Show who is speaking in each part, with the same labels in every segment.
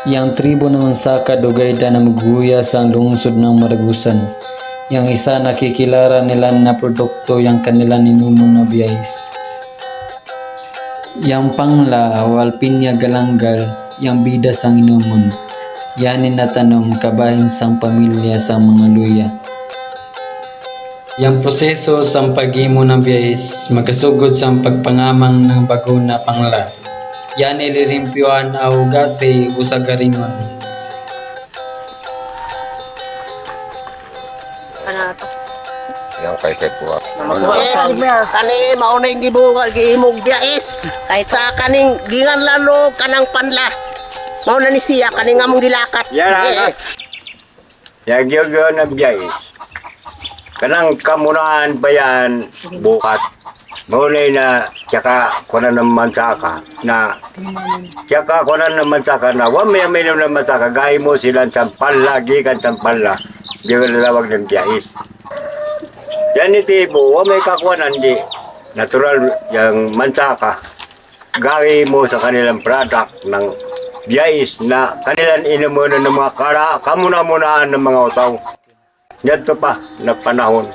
Speaker 1: Yang tribo ng Mansaka Dugayda na magguya sa lungsod ng Maragusan. Yang isa nakikilara nila na produkto yang kanila ninuno na biyais. Yang pangla o Alpinia galanggal, yang bida sang inumon. Yanin na tanom kabahin sang pamilya sa mga luya. Yang proseso sa paghimo ng biyais magkasugod sa pagpangamang ng bago na pangla. Yan ililimpyuan au gasi usagaringon.
Speaker 2: Ano to?
Speaker 3: Yang kay Ketua.
Speaker 2: Kani mauna yung gihimog biyais. Kahit sa kaning gingan lalo kanang panla. Mauna ni siya kaning among gilakat.
Speaker 3: Yes. Yang yoga na biyay. Kanang kamunaan ba yan bukat. Maunay na tsaka kunan ng mansaka na tsaka kunan ng mansaka na wamay ng mansaka gaya mo silang sampala, gikan sampala yung lalawag ng biyais. Yan iti po, wamay kakuanan di natural yung mansaka gaya mo sa kanilang product ng biyais na kanilang inamunan ng mga kamuna-munaan ng mga utaw. Yan to pa na panahon.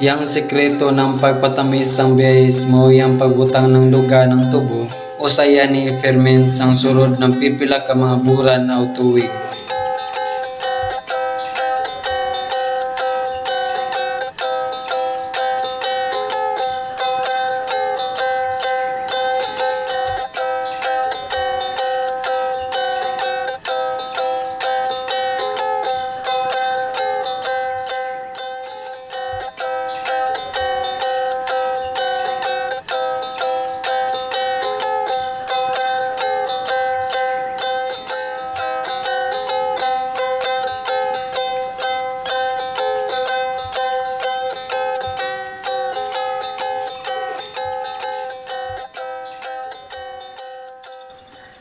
Speaker 1: Yang sekreto ng pagpatamis ng biyais mo yung pagbutang ng luga ng tubo o saya ni ferment ang surod ng pipila ka mga buran o tuwig.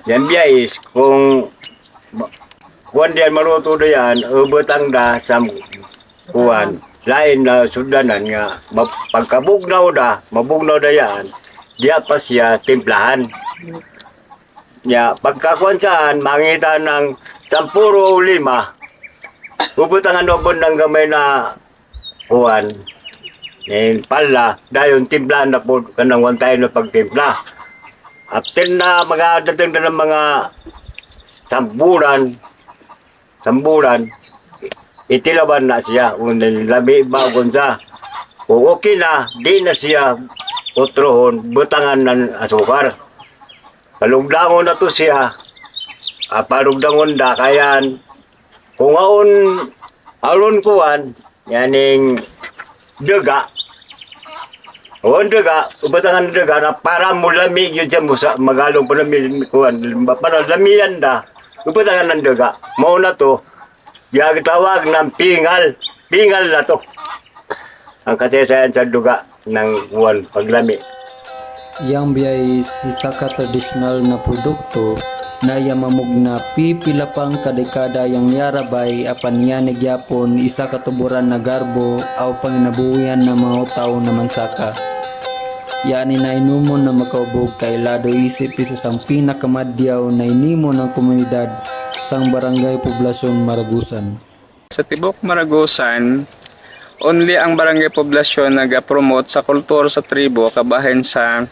Speaker 3: Yan biyais, kung diyan maruto na yan, ubutang da sa kuwan, lain na sudanan nga, pagkabugnaw mabugnaw na yan, diya pa siya timplahan. Ya, pagkakuan saan, mangita ng 10 o 5, ubutang anobon ng gamay na kuwan, pala, dayon timplahan na po kanang wantay na pagtimpla. After na magadating na ng mga samburan, itilaban na siya. Kung labi bagon siya, kung okay na, di na siya utrohon, butangan ng asukar. Palugdangon na to siya, palugdangon da, kayan, kung alon kuwan, yaning daga, daga, ubatangan ng daga na para mo lamig yun siya musa, magalong po lamig kuhan. Para lamiyan da, ubatangan ng daga. Mauna to, tawag ng pingal. Pingal na to. Ang kasayasayan sa duga ng kuhan paglami.
Speaker 1: Yang biyais isa ka tradisyonal na produkto na yamamog na pipila pang kadekada yang yarabay apan yanig yapon isa katuburan na garbo aw panginabuhian na mga tao na mansaka. Yani na inumon na makaubog kay lado isip isa sang pinakamadyaw na inimo ng komunidad sang barangay poblasyon Maragusan.
Speaker 4: Sa Tibok Maragusan, only ang barangay poblasyon nag-promote sa kultura sa tribo kabahin sa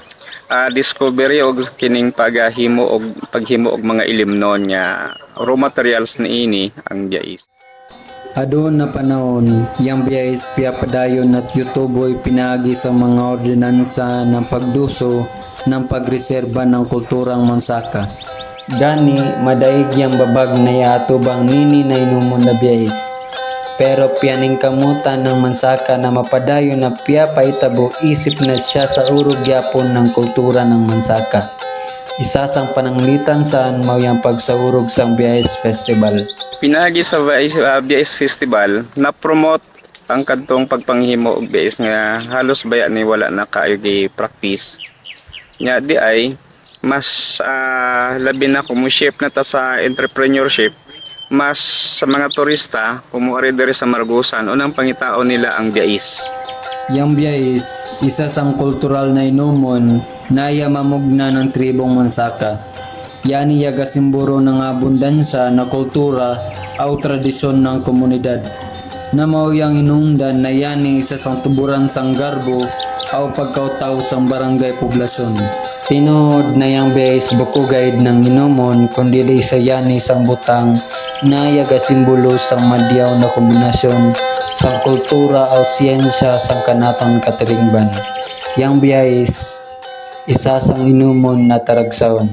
Speaker 4: discovery og kining paghimo og mga ilimnon nya raw materials niini ang biyais.
Speaker 1: Adun na panahon, yang biyais piyapadayon at yutuboy pinagi sa mga ordinansa ng pagduso ng pagreserba ng kulturang mansaka. Gani, madaig yang babag na yatubang nini na inumon na biyais. Pero piyaning kamutan ng mansaka na mapadayon na piya paitabo isip na siya sa urog yapon ng kultura ng mansaka. Isa sang pananglitan saan mao yang pagsaurog sang Biyahis Festival.
Speaker 4: Pinagi sa BIAS Festival, na-promote ang kadtong pagpanghimo og BIAS nga halos baya ni wala na kaayo gi-practice. Nya di ay mas labi na kumusip na ta sa entrepreneurship, mas sa mga turista kumuari diri sa Maragusan unang pangitaon nila ang BIAS.
Speaker 1: Yang Biyahis, isa sang kultural na inumon na iya mamugna ng tribong Mansaka. Yani yaga simbolo ng abundansya na kultura o tradisyon ng komunidad. Na mao yang inungdan na yani isa sang tuburan sang garbo o pagkautaw sang barangay poblasyon. Tinuod na yang Biyahis buko guide ng inumon kundi isa yani sang butang na yaga simbolo sang madyaw na kombinasyon sang kultura o siyensya sang kanatang katilingban. Yang Biyahis, isa sang inumon na taragsaon.